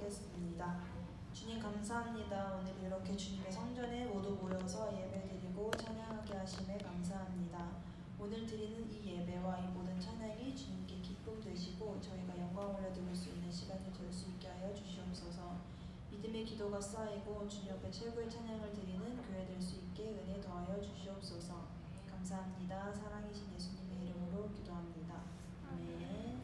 기도하겠습니다. 주님 감사합니다. 오늘 이렇게 주님의 성전에 모두 모여서 예배드리고 찬양하게 하심에 감사합니다. 오늘 드리는 이 예배와 이 모든 찬양이 주님께 기쁨 되시고 저희가 영광 올려드릴 수 있는 시간이 될 수 있게 하여 주시옵소서. 믿음의 기도가 쌓이고 주님 앞에 최고의 찬양을 드리는 교회 될 수 있게 은혜 더하여 주시옵소서. 감사합니다. 사랑이신 예수님의 이름으로 기도합니다. 아멘.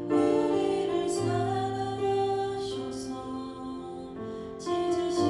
우리를 사랑하셔서 찢으신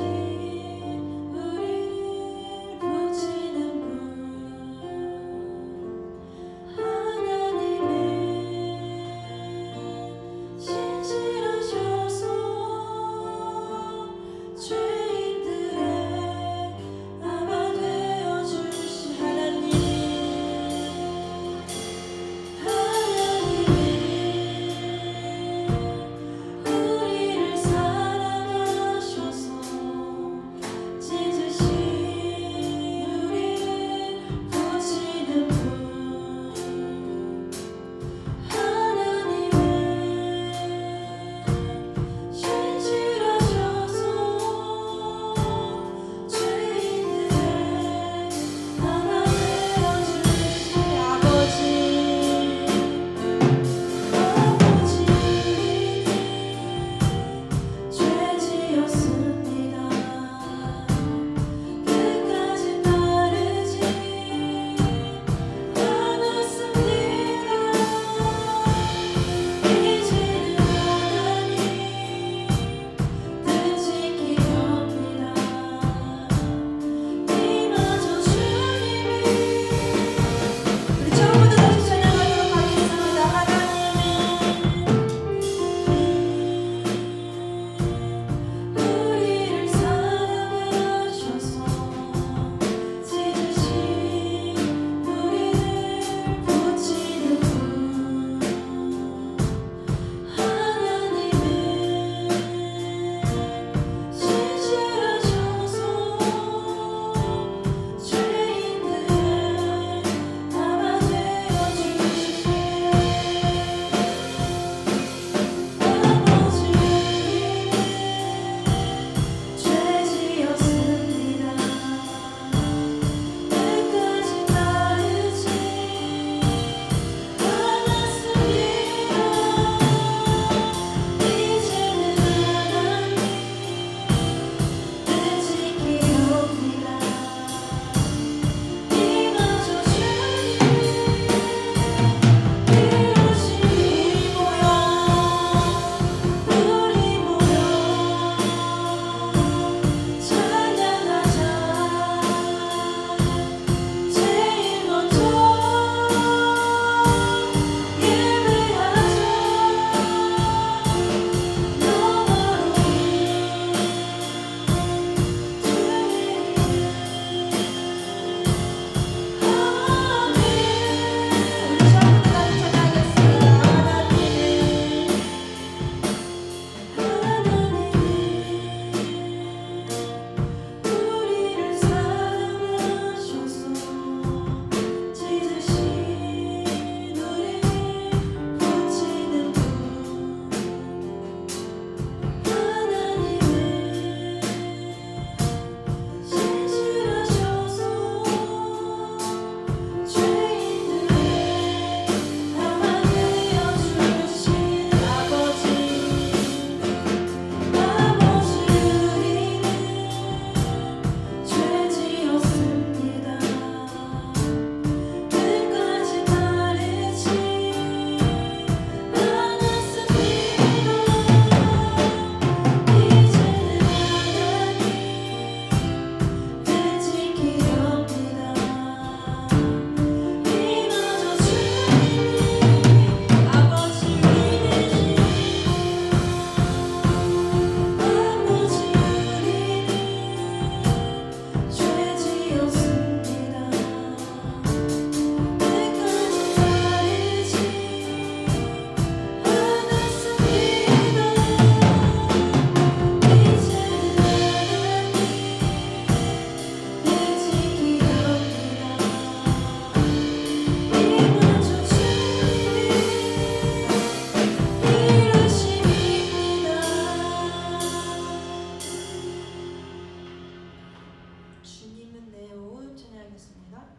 주님은 내 옷 찬양하겠습니다.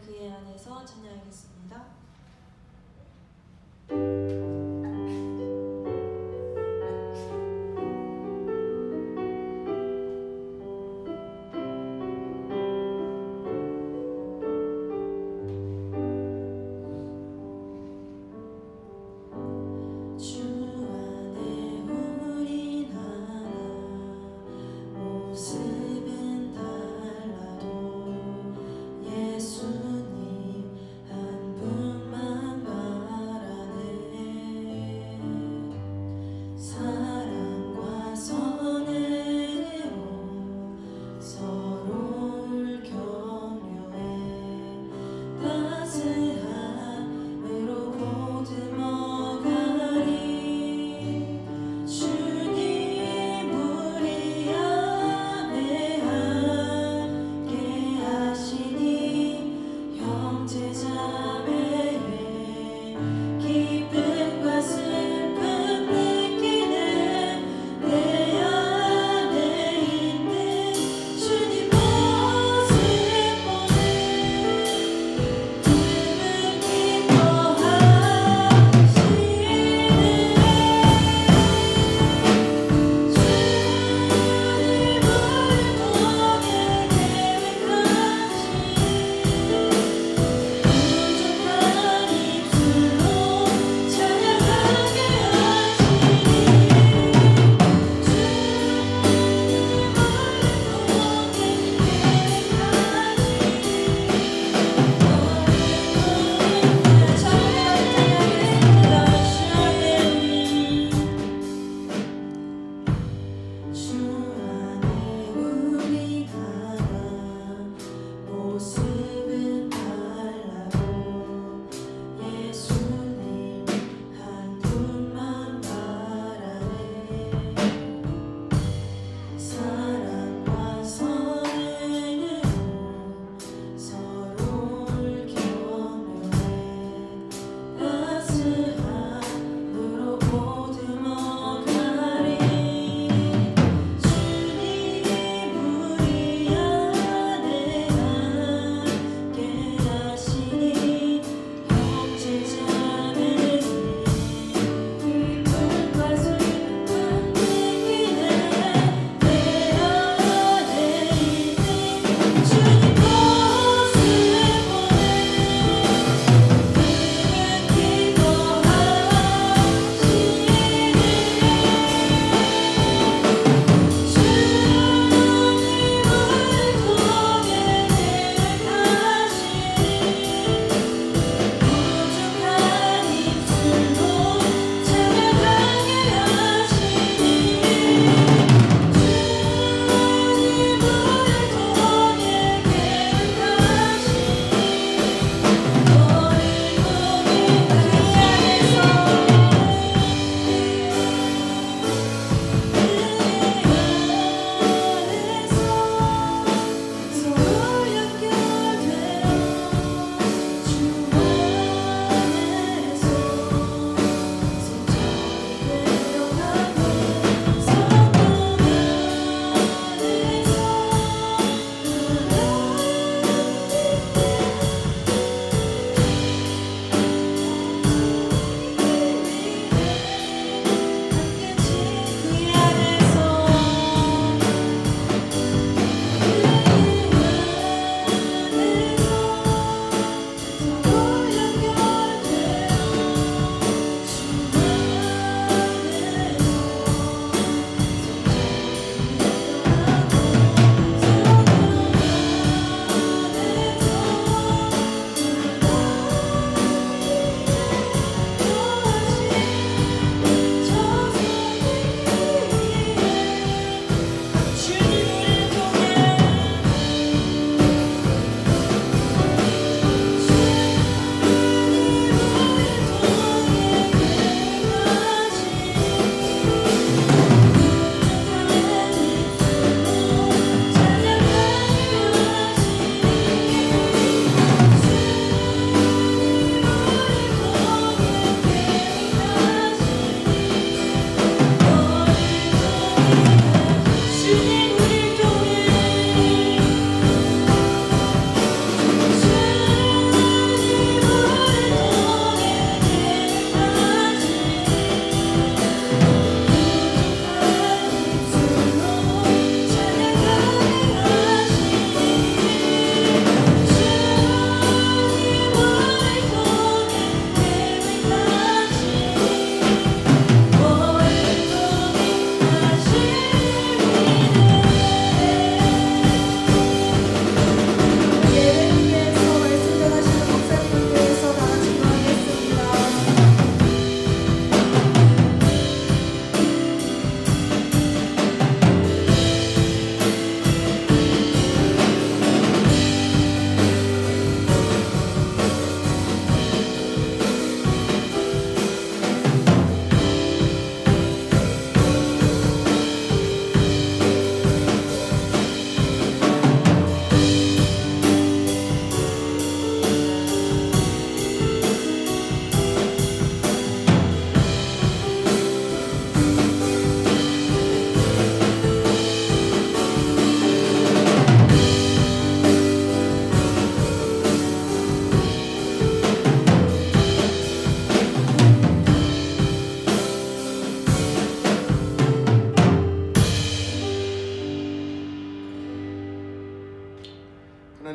그의 안에서 찬양하겠습니다. 모습은 달라도 예수님 한 분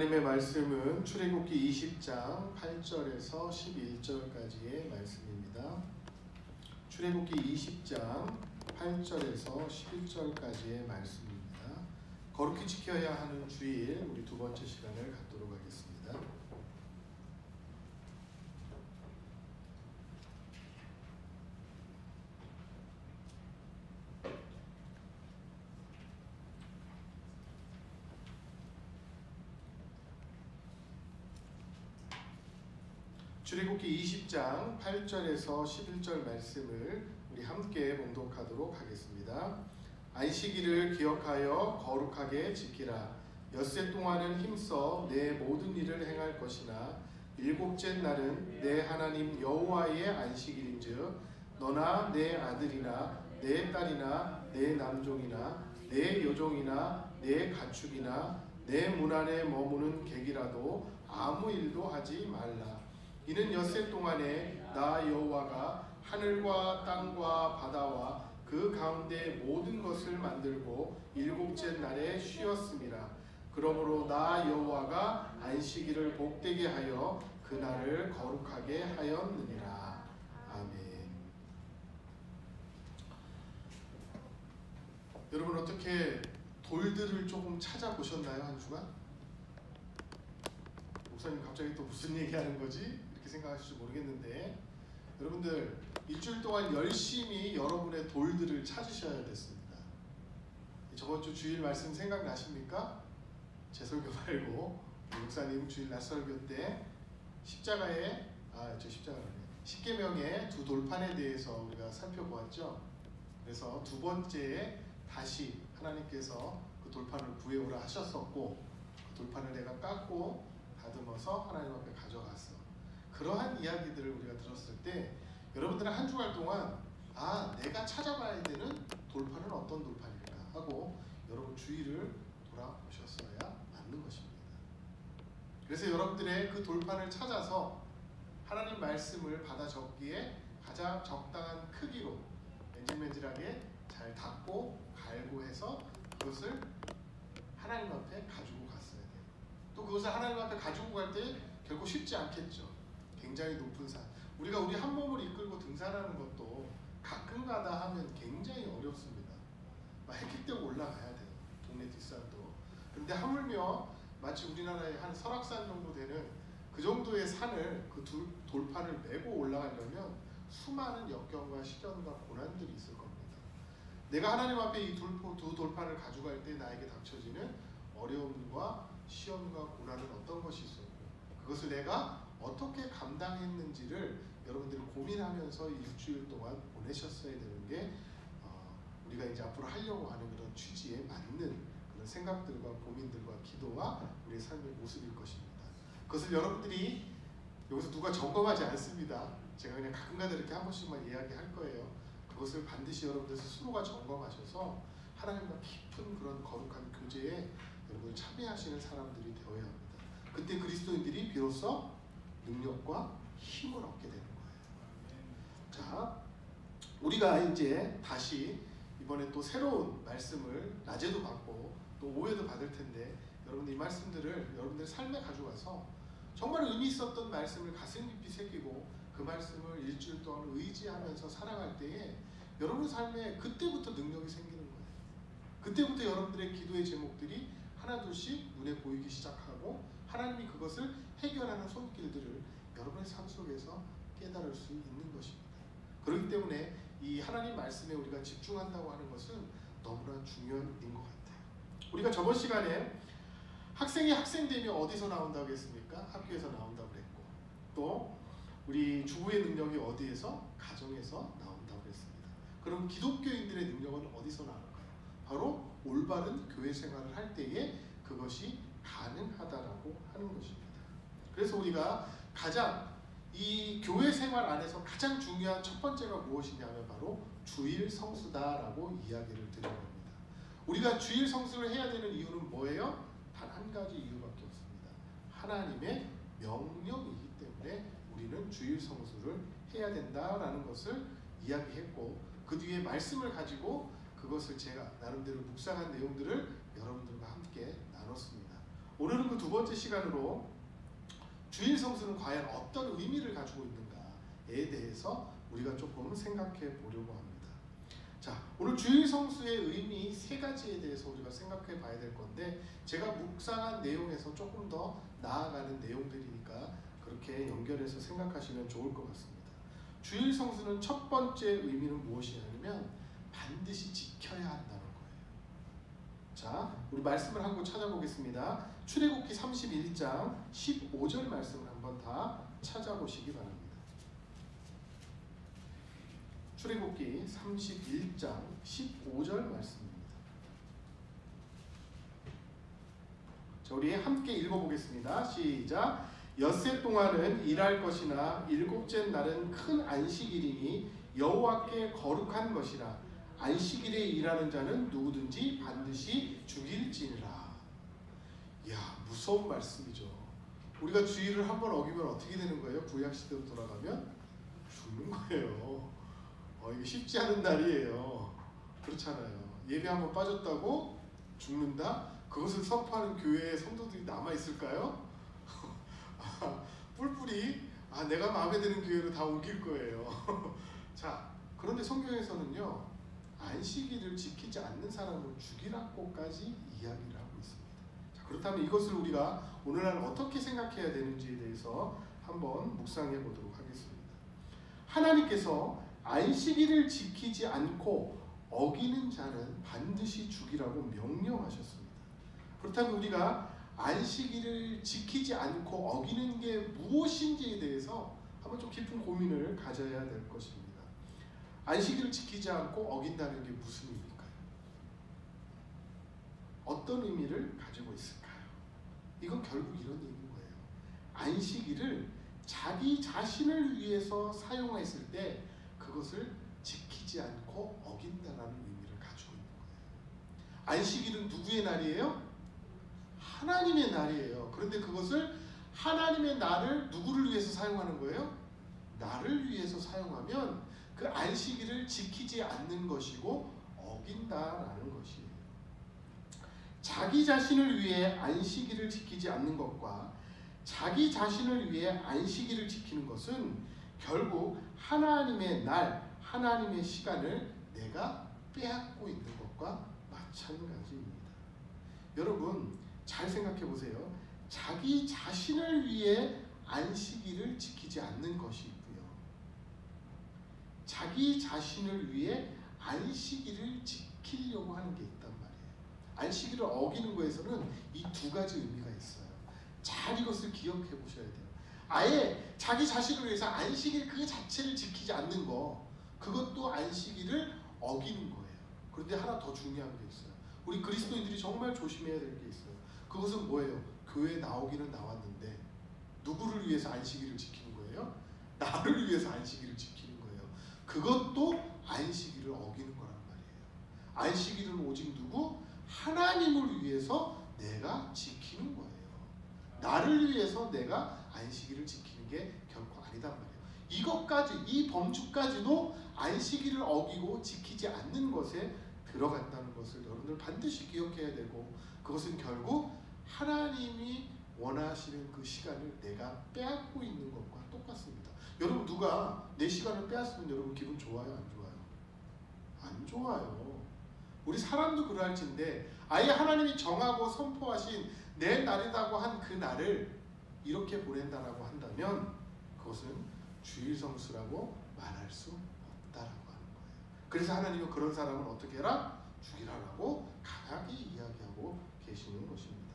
하나님의 말씀은 출애굽기 20장 8절에서 11절까지의 말씀입니다. 출애굽기 20장 8절에서 11절까지의 말씀입니다. 거룩히 지켜야 하는 주일, 우리 두 번째 시간을 갖도록 하겠습니다. 출애굽기 20장 8절에서 11절 말씀을 우리 함께 봉독하도록 하겠습니다. 안식일을 기억하여 거룩하게 지키라. 엿새 동안은 힘써 내 모든 일을 행할 것이나 일곱째 날은 내 하나님 여호와의 안식일인즉 너나 내 아들이나 내 딸이나 내 남종이나 내 여종이나 내 가축이나 내 문 안에 머무는 객이라도 아무 일도 하지 말라. 이는 엿새 동안에 나 여호와가 하늘과 땅과 바다와 그 가운데 모든 것을 만들고 일곱째 날에 쉬었음이라. 그러므로 나 여호와가 안식일을 복되게 하여 그 날을 거룩하게 하였느니라. 아멘. 여러분, 어떻게 돌들을 조금 찾아보셨나요? 한 주간? 목사님 갑자기 또 무슨 얘기하는 거지? 이렇게 생각하실지 모르겠는데, 여러분들 일주일 동안 열심히 여러분의 돌들을 찾으셔야 됐습니다. 저번 주 주일 말씀 생각나십니까? 제 설교 말고 목사님 주일 낮설교 때 십자가의 십계명의 두 돌판에 대해서 우리가 살펴보았죠. 그래서 두 번째에 다시 하나님께서 그 돌판을 구해오라 하셨었고, 그 돌판을 내가 깎고 다듬어서 하나님 앞에 가져갔어. 그러한 이야기들을 우리가 들었을 때 여러분들은 한 주간 동안 내가 찾아봐야 되는 돌판은 어떤 돌판일까 하고 여러분 주위를 돌아보셨어야 맞는 것입니다. 그래서 여러분들의 그 돌판을 찾아서 하나님 말씀을 받아 적기에 가장 적당한 크기로 맨질맨질하게 잘 닦고 갈고 해서 그것을 하나님 앞에 가지고 갔어야 돼요. 또 그것을 하나님 앞에 가지고 갈 때 결코 쉽지 않겠죠. 굉장히 높은 산. 우리가 우리 한 몸을 이끌고 등산하는 것도 가끔가다 하면 굉장히 어렵습니다. 막 헥헥 떼고 올라가야 돼요. 동네 뒷산도. 그런데 하물며 마치 우리나라의 한 설악산 정도 되는 그 정도의 산을 그 돌판을 메고 올라가려면 수많은 역경과 시련과 고난들이 있을 겁니다. 내가 하나님 앞에 이 두 돌판을 가져갈 때 나에게 닥쳐지는 어려움과 시험과 고난은 어떤 것이 있었고, 그것을 내가 어떻게 감당했는지를 여러분들이 고민하면서 일주일 동안 보내셨어야 되는 게 우리가 이제 앞으로 하려고 하는 그런 취지에 맞는 그런 생각들과 고민들과 기도와 우리의 삶의 모습일 것입니다. 그것을 여러분들이 여기서 누가 점검하지 않습니다. 제가 그냥 가끔가다 이렇게 한 번씩만 이야기할 거예요. 그것을 반드시 여러분들 스스로가 점검하셔서 하나님과 깊은 그런 거룩한 교제에 여러분들 참여하시는 사람들이 되어야 합니다. 그때 그리스도인들이 비로소 능력과 힘을 얻게 되는 거예요. 자, 우리가 이제 다시 이번에 또 새로운 말씀을 낮에도 받고 또 오후에도 받을 텐데, 여러분들 이 말씀들을 여러분들 삶에 가져가서 정말 의미 있었던 말씀을 가슴 깊이 새기고 그 말씀을 일주일 동안 의지하면서 살아갈 때에 여러분 삶에 그때부터 능력이 생기는 거예요. 그때부터 여러분들의 기도의 제목들이 하나둘씩 눈에 보이기 시작하고 하나님이 그것을 해결하는 손길들을 여러분의 삶 속에서 깨달을 수 있는 것입니다. 그렇기 때문에 이 하나님 말씀에 우리가 집중한다고 하는 것은 너무나 중요한 일인 것 같아요. 우리가 저번 시간에 학생이 학생됨이 어디서 나온다고 했습니까? 학교에서 나온다고 그랬고, 또 우리 주부의 능력이 어디에서? 가정에서 나온다고 했습니다. 그럼 기독교인들의 능력은 어디서 나올까요? 바로 올바른 교회 생활을 할 때에 그것이 가능하다라고 하는 것입니다. 그래서 우리가 가장 이 교회 생활 안에서 가장 중요한 첫 번째가 무엇이냐면 바로 주일 성수다라고 이야기를 드린 겁니다. 우리가 주일 성수를 해야 되는 이유는 뭐예요? 단 한 가지 이유밖에 없습니다. 하나님의 명령이기 때문에 우리는 주일 성수를 해야 된다라는 것을 이야기했고, 그 뒤에 말씀을 가지고 그것을 제가 나름대로 묵상한 내용들을 여러분들과 함께 나눴습니다. 오늘은 그 두 번째 시간으로 주일 성수는 과연 어떤 의미를 가지고 있는가에 대해서 우리가 조금 생각해 보려고 합니다. 자, 오늘 주일 성수의 의미 세 가지에 대해서 우리가 생각해 봐야 될 건데, 제가 묵상한 내용에서 조금 더 나아가는 내용들이니까 그렇게 연결해서 생각하시면 좋을 것 같습니다. 주일 성수는 첫 번째 의미는 무엇이냐면 반드시 지켜야 한다는 거예요. 자, 우리 말씀을 한번 찾아보겠습니다. 출애굽기 31장 15절 말씀을 한번 다 찾아보시기 바랍니다. 출애굽기 31장 15절 말씀입니다. 자, 우리 함께 읽어보겠습니다. 시작. 엿새 동안은 일할 것이나 일곱째 날은 큰 안식일이니 여호와께 거룩한 것이라. 안식일에 일하는 자는 누구든지 반드시 죽일지니라. 이야, 무서운 말씀이죠. 우리가 주일을 한번 어기면 어떻게 되는 거예요? 구약시대로 돌아가면 죽는 거예요. 이게 쉽지 않은 날이에요. 그렇잖아요. 예배 한번 빠졌다고 죽는다? 그것을 선포하는 교회의 성도들이 남아있을까요? 뿔뿔이 내가 마음에 드는 교회로 다 옮길 거예요. 자, 그런데 성경에서는요, 안식일을 지키지 않는 사람을 죽이라고까지 이야기를 하고 있습니다. 자, 그렇다면 이것을 우리가 오늘날 어떻게 생각해야 되는지에 대해서 한번 묵상해 보도록 하겠습니다. 하나님께서 안식일을 지키지 않고 어기는 자는 반드시 죽이라고 명령하셨습니다. 그렇다면 우리가 안식일을 지키지 않고 어기는 게 무엇인지에 대해서 한번 좀 깊은 고민을 가져야 될 것입니다. 안식일을 지키지 않고 어긴다는 게 무슨 의미일까요? 어떤 의미를 가지고 있을까요? 이건 결국 이런 의미인 거예요. 안식일을 자기 자신을 위해서 사용했을 때 그것을 지키지 않고 어긴다는 의미를 가지고 있는 거예요. 안식일은 누구의 날이에요? 하나님의 날이에요. 그런데 그것을 하나님의 날을 누구를 위해서 사용하는 거예요? 나를 위해서 사용하면 그 안식일을 지키지 않는 것이고 어긴다라는 것이에요. 자기 자신을 위해 안식일을 지키지 않는 것과 자기 자신을 위해 안식일을 지키는 것은 결국 하나님의 날, 하나님의 시간을 내가 빼앗고 있는 것과 마찬가지입니다. 여러분, 잘 생각해 보세요. 자기 자신을 위해 안식일을 지키지 않는 것이 있고요, 자기 자신을 위해 안식일을 지키려고 하는 게 있단 말이에요. 안식일을 어기는 거에서는 이 두 가지 의미가 있어요. 잘 이것을 기억해 보셔야 돼요. 아예 자기 자신을 위해서 안식일 그 자체를 지키지 않는 거, 그것도 안식일을 어기는 거예요. 그런데 하나 더 중요한 게 있어요. 우리 그리스도인들이 정말 조심해야 될 게 있어요. 그것은 뭐예요? 교회에 나오기는 나왔는데 누구를 위해서 안식일을 지키는 거예요? 나를 위해서 안식일을 지키는 거예요. 그것도 안식일을 어기는 거란 말이에요. 안식일은 오직 누구? 하나님을 위해서 내가 지키는 거예요. 나를 위해서 내가 안식일을 지키는 게 결코 아니단 말이에요. 이것까지, 이 범주까지도 안식일을 어기고 지키지 않는 것에 들어간다는 것을 여러분들 반드시 기억해야 되고, 그것은 결국 하나님이 원하시는 그 시간을 내가 빼앗고 있는 것과 똑같습니다. 여러분, 누가 내 시간을 빼앗으면 여러분 기분 좋아요? 안 좋아요? 안 좋아요. 우리 사람도 그럴진데 아예 하나님이 정하고 선포하신 내 날이라고 한 그 날을 이렇게 보낸다라고 한다면 그것은 주일 성수라고 말할 수 없다라고 하는 거예요. 그래서 하나님은 그런 사람을 어떻게 해라? 죽이라라고 강하게 이야기하고 계시는 것입니다.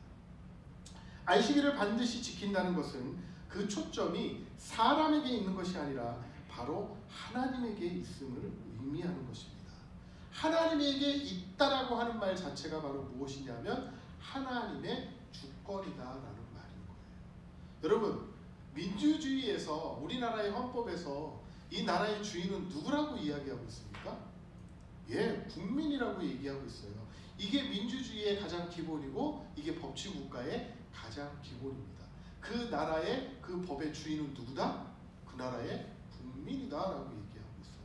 안식일을 반드시 지킨다는 것은 그 초점이 사람에게 있는 것이 아니라 바로 하나님에게 있음을 의미하는 것입니다. 하나님에게 있다라고 하는 말 자체가 바로 무엇이냐면 하나님의 주권이다라는 말인 거예요. 여러분, 민주주의에서, 우리나라의 헌법에서 이 나라의 주인은 누구라고 이야기하고 있습니까? 예, 국민이라고 얘기하고 있어요. 이게 민주주의의 가장 기본이고 이게 법치국가의 가장 기본입니다. 그 나라의 그 법의 주인은 누구다? 그 나라의 국민이다라고 얘기하고 있어요.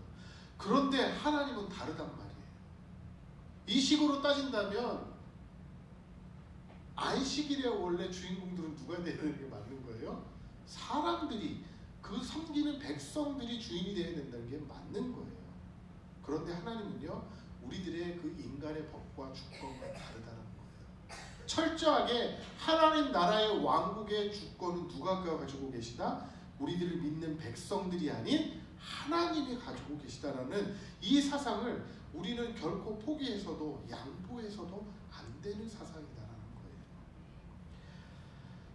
그런데 하나님은 다르단 말이에요. 이 식으로 따진다면 안식일에 원래 주인공들은 누가 되는 게 맞는 거예요? 사람들이, 그 섬기는 백성들이 주인이 되어야 된다는 게 맞는 거예요. 그런데 하나님은요, 우리들의 그 인간의 법과 주권과 다르다는 거예요. 철저하게 하나님 나라의 왕국의 주권은 누가 가지고 계시다? 우리들을 믿는 백성들이 아닌 하나님이 가지고 계시다라는 이 사상을 우리는 결코 포기해서도 양보해서도 안 되는 사상이다라는 거예요.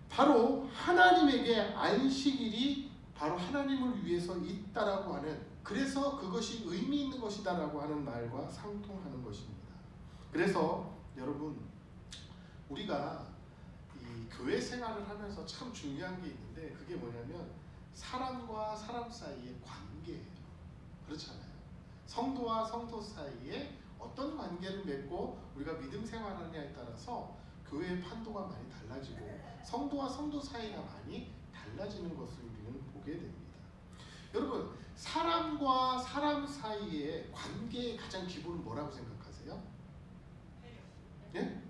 바로 하나님에게 안식일이 바로 하나님을 위해서 있다라고 하는, 그래서 그것이 의미 있는 것이다라고 하는 말과 상통하는 것입니다. 그래서 여러분, 우리가 이 교회 생활을 하면서 참 중요한 게 있는데, 그게 뭐냐면 사람과 사람 사이의 관계예요. 그렇잖아요. 성도와 성도 사이에 어떤 관계를 맺고 우리가 믿음 생활하느냐에 따라서 교회의 판도가 많이 달라지고 성도와 성도 사이가 많이 달라지는 것을 우리는 보게 됩니다. 여러분, 사람과 사람 사이의 관계의 가장 기본은 뭐라고 생각하세요? 예?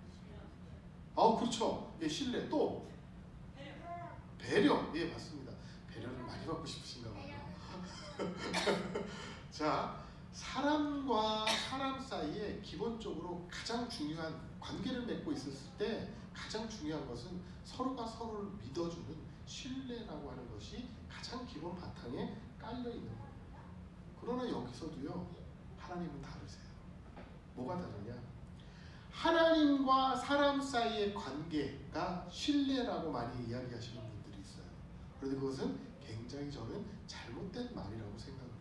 그렇죠. 예, 신뢰. 또 배려. 예, 맞습니다. 배려를 많이 받고 싶으신가 봐요. 자, 사람과 사람 사이에 기본적으로 가장 중요한 관계를 맺고 있었을 때 가장 중요한 것은 서로가 서로를 믿어주는 신뢰라고 하는 것이 가장 기본 바탕에 깔려 있는 거예요. 그러나 여기서도요, 하나님은 다르세요. 뭐가 다르냐? 하나님과 사람 사이의 관계가 신뢰라고 많이 이야기하시는 분들이 있어요. 그런데 그것은 굉장히 저는 잘못된 말이라고 생각합니다.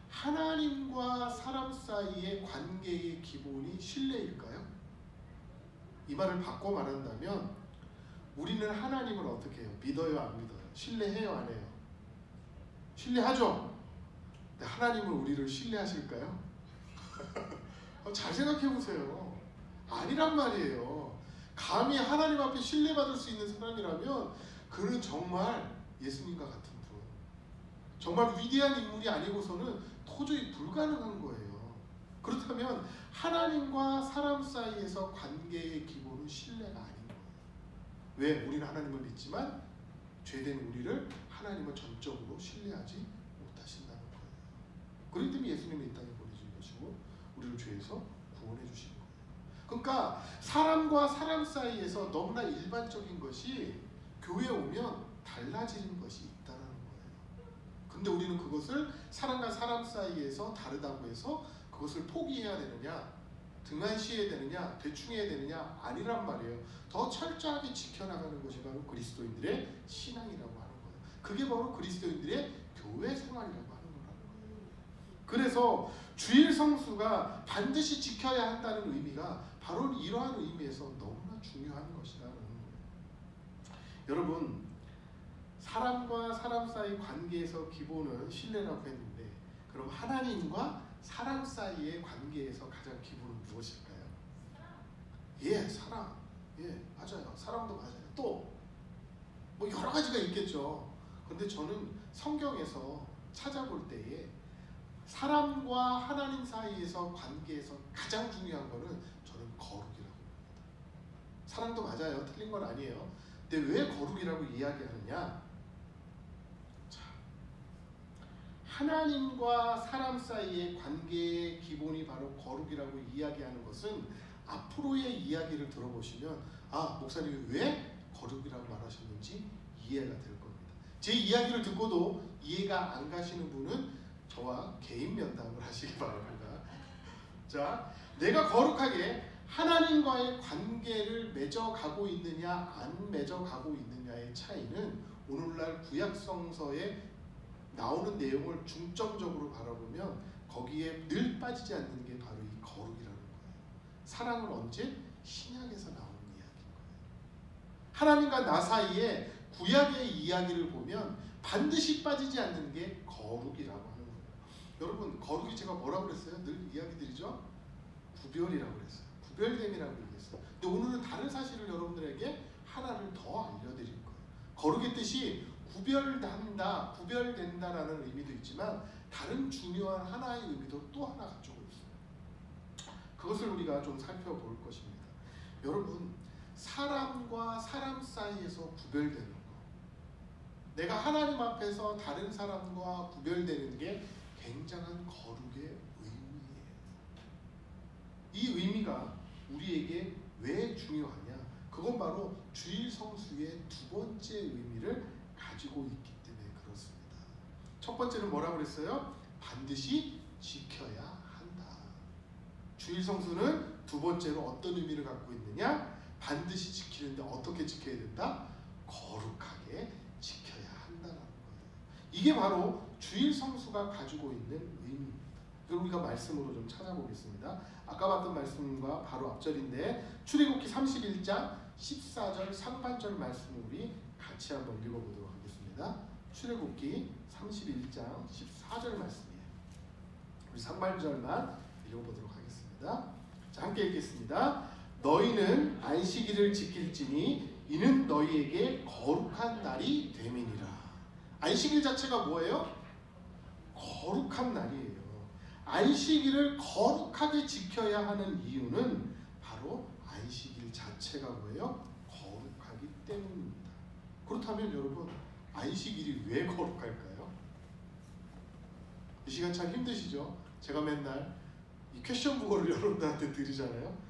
하나님과 사람 사이의 관계의 기본이 신뢰일까요? 이 말을 바꿔 말한다면 우리는 하나님을 어떻게 해요? 믿어요, 안 믿어요? 신뢰해요, 안 해요? 신뢰하죠? 근데 하나님은 우리를 신뢰하실까요? 잘 생각해 보세요. 아니란 말이에요. 감히 하나님 앞에 신뢰받을 수 있는 사람이라면 그는 정말 예수님과 같은 분, 정말 위대한 인물이 아니고서는 도저히 불가능한 거예요. 그렇다면 하나님과 사람 사이에서 관계의 기본은 신뢰가 아닌 거예요. 왜? 우리는 하나님을 믿지만 죄된 우리를 하나님은 전적으로 신뢰하지 못하신다는 거예요. 그렇기 때문에 예수님이 이 땅에 보내주신 것이고 우리를 죄에서 구원해 주신 거예요. 그러니까 사람과 사람 사이에서 너무나 일반적인 것이 교회에 오면 달라지는 것이 있다는 거예요. 근데 우리는 그것을 사람과 사람 사이에서 다르다고 해서 그것을 포기해야 되느냐, 등한시해야 되느냐, 대충 해야 되느냐, 아니란 말이에요. 더 철저하게 지켜나가는 것이 바로 그리스도인들의 신앙이라고 하는 거예요. 그게 바로 그리스도인들의 교회 생활이라고 하는 거예요. 그래서 주일 성수가 반드시 지켜야 한다는 의미가 바로 이러한 의미에서 너무나 중요한 것이라는 거예요. 여러분, 사람과 사람 사이 관계에서 기본은 신뢰라고 했는데, 그럼 하나님과 사람 사이의 관계에서 가장 기본은 무엇일까요? 예, 사랑. 예, 맞아요. 사랑도 맞아요. 또 뭐 여러 가지가 있겠죠. 그런데 저는 성경에서 찾아볼 때에 사람과 하나님 사이에서 관계에서 가장 중요한 거는 저는 거룩이라고 봅니다. 사랑도 맞아요. 틀린 건 아니에요. 근데 왜 거룩이라고 이야기하느냐? 자, 하나님과 사람 사이의 관계의 기본이 바로 거룩이라고 이야기하는 것은 앞으로의 이야기를 들어보시면 목사님이 왜 거룩이라고 말하셨는지 이해가 될 겁니다. 제 이야기를 듣고도 이해가 안 가시는 분은 저와 개인 면담을 하시기 바랍니다. 자, 내가 거룩하게 하나님과의 관계를 맺어가고 있느냐 안 맺어가고 있느냐의 차이는 오늘날 구약성서에 나오는 내용을 중점적으로 바라보면 거기에 늘 빠지지 않는 게 바로 이 거룩이라는 거예요. 사랑은 언제? 신약에서 나오는 이야기인 거예요. 하나님과 나 사이에 구약의 이야기를 보면 반드시 빠지지 않는 게 거룩이라고 하는 거예요. 여러분, 거룩이 제가 뭐라고 그랬어요? 늘 이야기 드리죠? 구별이라고 그랬어요. 구별됨이라고 얘기했어요. 근데 오늘은 다른 사실을 여러분들에게 하나를 더 알려드릴 거예요. 거룩의 뜻이 구별한다, 구별된다라는 의미도 있지만 다른 중요한 하나의 의미도 또 하나 가지고 있어요. 그것을 우리가 좀 살펴볼 것입니다. 여러분, 사람과 사람 사이에서 구별되는 거. 내가 하나님 앞에서 다른 사람과 구별되는 게 굉장한 거룩의 의미예요. 이 의미가 우리에게 왜 중요하냐? 그건 바로 주일 성수의 두 번째 의미를 가지고 있기 때문에 그렇습니다. 첫 번째는 뭐라고 그랬어요? 반드시 지켜야 한다. 주일 성수는 두 번째로 어떤 의미를 갖고 있느냐? 반드시 지키는데 어떻게 지켜야 된다? 거룩하게 지켜야 한다는 거예요. 이게 바로 주일 성수가 가지고 있는 의미입니다. 우리가 말씀으로 좀 찾아보겠습니다. 아까 봤던 말씀과 바로 앞절인데 출애굽기 31장 14절 상반절 말씀을 우리 같이 한번 읽어보도록 하겠습니다. 출애굽기 31장 14절 말씀이에요. 우리 상반절만 읽어보도록 하겠습니다. 자, 함께 읽겠습니다. 너희는 안식일을 지킬지니 이는 너희에게 거룩한 날이 됨이니라. 안식일 자체가 뭐예요? 거룩한 날이에요. 안식일을 거룩하게 지켜야 하는 이유는 바로 안식일 자체가 뭐예요? 거룩하기 때문입니다. 그렇다면 여러분, 안식일이 왜 거룩할까요? 이 시간 참 힘드시죠? 제가 맨날 이 퀘션 북어를 여러분들한테 드리잖아요.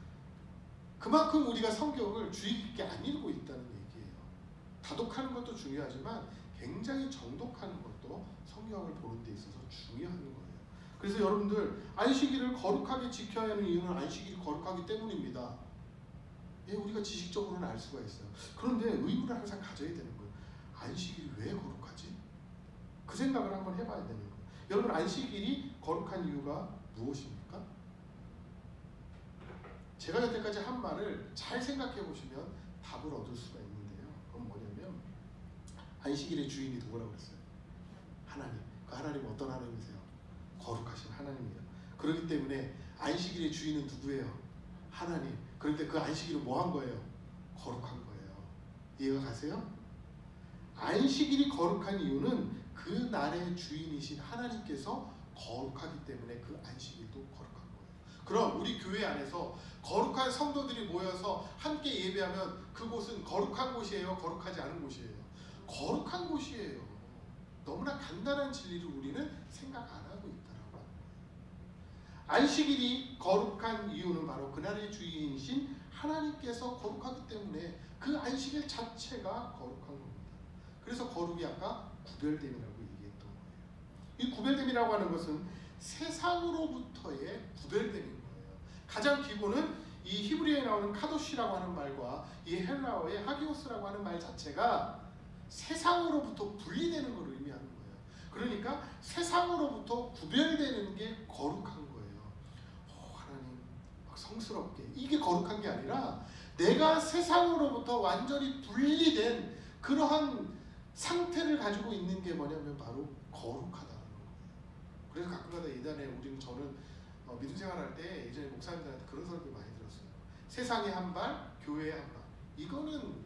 그만큼 우리가 성경을 주의 깊게 안 읽고 있다는 얘기예요. 다독하는 것도 중요하지만 굉장히 정독하는 것도 성경을 보는 데 있어서 중요한 거예요. 그래서 여러분들 안식일을 거룩하게 지켜야 하는 이유는 안식일이 거룩하기 때문입니다. 예, 우리가 지식적으로는 알 수가 있어요. 그런데 의문을 항상 가져야 되는 거예요. 안식일이 왜 거룩하지? 그 생각을 한번 해봐야 되는 거예요. 여러분, 안식일이 거룩한 이유가 무엇입니까? 제가 여태까지 한 말을 잘 생각해 보시면 답을 얻을 수가 있는데요. 그건 뭐냐면 안식일의 주인이 누구라고 그랬어요? 하나님. 그 하나님은 어떤 하나님이세요? 거룩하신 하나님이에요. 그렇기 때문에 안식일의 주인은 누구예요? 하나님. 그런데 그 안식일은 뭐 한 거예요? 거룩한 거예요. 이해가 가세요? 안식일이 거룩한 이유는 그 날의 주인이신 하나님께서 거룩하기 때문에 그 안식일도 거룩한 거예요. 그럼 우리 교회 안에서 거룩한 성도들이 모여서 함께 예배하면 그곳은 거룩한 곳이에요? 거룩하지 않은 곳이에요? 거룩한 곳이에요. 너무나 간단한 진리를 우리는 생각 안 하고 있다라고 합니다. 안식일이 거룩한 이유는 바로 그날의 주인이신 하나님께서 거룩하기 때문에 그 안식일 자체가 거룩한 겁니다. 그래서 거룩이 아까 구별됨이라고 얘기했던 거예요. 이 구별됨이라고 하는 것은 세상으로부터의 구별됨인 거예요. 가장 기본은 이 히브리어에 나오는 카도시라고 하는 말과 이 헬라어의 하기오스라고 하는 말 자체가 세상으로부터 분리되는 걸 의미하는 거예요. 그러니까 세상으로부터 구별되는 게 거룩한 거예요. 하나님 막 성스럽게 이게 거룩한 게 아니라 내가 세상으로부터 완전히 분리된 그러한 상태를 가지고 있는 게 뭐냐면 바로 거룩하다는 거예요. 그래서 가끔가다 예전에 저는 믿음 생활할 때 예전에 목사님들한테 그런 설교 많이 들었어요. 세상에 한 발, 교회에 한 발. 이거는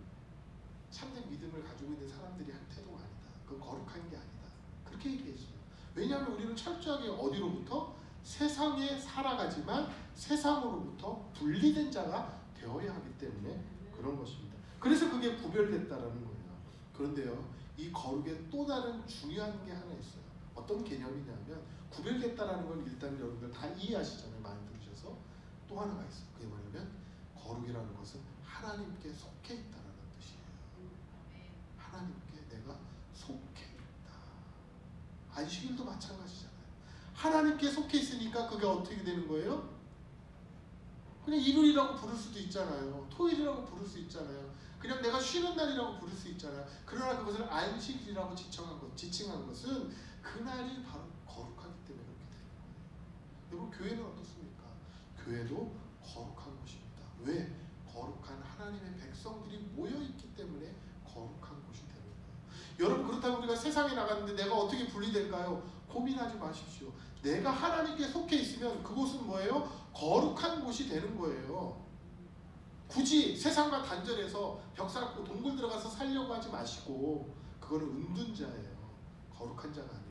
참된 믿음을 가지고 있는 사람들이 한 태도가 아니다. 그건 거룩한 게 아니다. 그렇게 얘기했어요. 왜냐하면 우리는 철저하게 어디로부터? 세상에 살아가지만 세상으로부터 분리된 자가 되어야 하기 때문에 그런 것입니다. 그래서 그게 구별됐다라는 거예요. 그런데요, 이 거룩에 또 다른 중요한 게 하나 있어요. 어떤 개념이냐면 구별됐다라는 건 일단 여러분들 다 이해하시잖아요. 많이 들으셔서. 또 하나가 있어요. 그게 뭐냐면 거룩이라는 것은 하나님께 속해 있다라는 뜻이에요. 하나님께 내가 속해 있다. 안식일도 마찬가지잖아요. 하나님께 속해 있으니까 그게 어떻게 되는 거예요? 그냥 일요일이라고 부를 수도 있잖아요. 토요일이라고 부를 수 있잖아요. 그냥 내가 쉬는 날이라고 부를 수 있잖아요. 그러나 그것을 안식일이라고 지칭한 것은 그날이 바로 거룩하기 때문에 그렇게 되는 거예요. 여러분, 교회는 어떻습니까? 교회도 거룩한 곳입니다. 왜? 거룩한 하나님의 백성들이 모여있기 때문에 거룩한 곳이 되는 거예요. 여러분, 그렇다면 우리가 세상에 나갔는데 내가 어떻게 분리될까요? 고민하지 마십시오. 내가 하나님께 속해 있으면 그곳은 뭐예요? 거룩한 곳이 되는 거예요. 굳이 세상과 단절해서 벽 쌓고 동굴 들어가서 살려고 하지 마시고, 그거는 은둔자예요. 거룩한 자가 아니고요.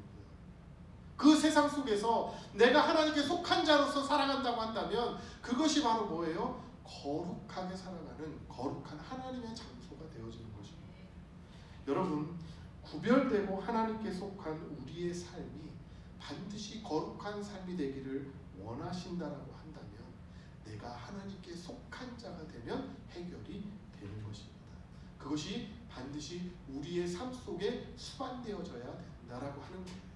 그 세상 속에서 내가 하나님께 속한 자로서 살아간다고 한다면 그것이 바로 뭐예요? 거룩하게 살아가는 거룩한 하나님의 장소가 되어지는 것입니다. 여러분, 구별되고 하나님께 속한 우리의 삶이 반드시 거룩한 삶이 되기를 원하신다라고 한다면 내가 하나님께 속한 자가 되면 해결이 되는 것입니다. 그것이 반드시 우리의 삶 속에 수반되어져야 된다라고 하는 거예요.